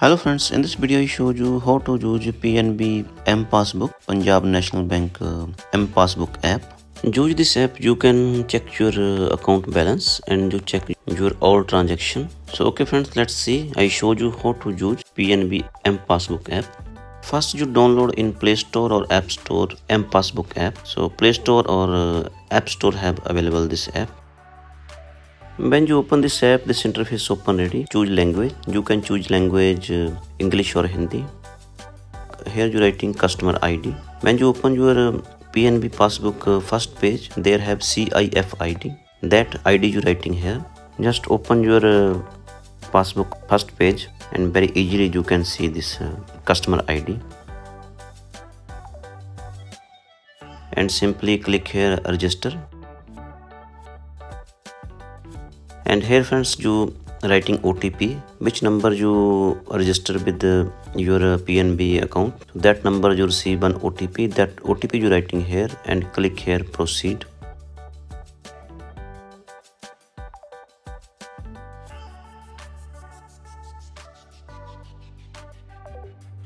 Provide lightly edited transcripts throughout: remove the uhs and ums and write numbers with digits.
Hello friends, in this video I showed you how to use PNB MPassBook, Punjab National Bank MPassBook app. Use this app, you can check your account balance and you check your all transaction. So okay friends, let's see. I showed you how to use PNB MPassBook app. First you download in Play Store or App Store MPassBook app. So Play Store or App Store have available this app. When you open this app, this interface open ready. Choose language. You can choose language English or Hindi. Here you writing customer ID. When you open your PNB passbook first page, there have CIF ID. That ID you writing here. Just open your passbook first page and very easily you can see this customer ID. And simply click here register. And here friends, you writing OTP, which number you register with your PNB account. That number you receive one OTP. That OTP you writing here and click here proceed.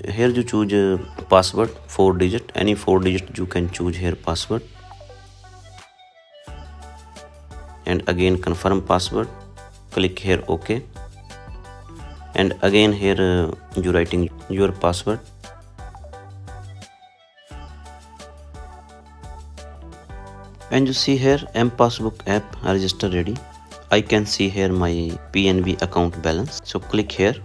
Here you choose password 4 digit. Any 4 digit you can choose here password. And again confirm password, click here OK, and again here you writing your password. And you see here MPassBook app register ready. I can see here my PNB account balance, so click here.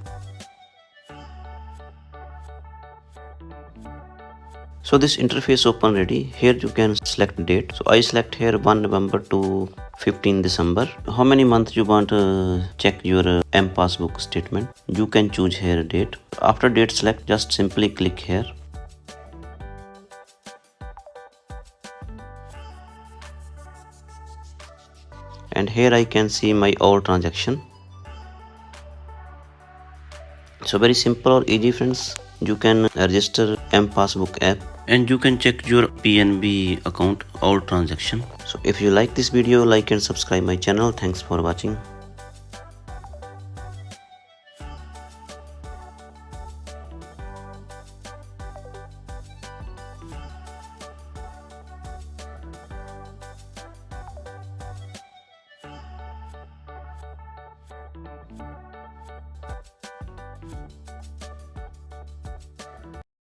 So this interface open ready. Here you can select date. So I select here 1 November to 15 December. How many months you want to check your MPassBook statement? You can choose here date. After date select, just simply click here. And here I can see my all transaction. So very simple or easy friends. You can register MPassBook app and you can check your PNB account all transaction. So if you like this video, like and subscribe my channel. Thanks for watching.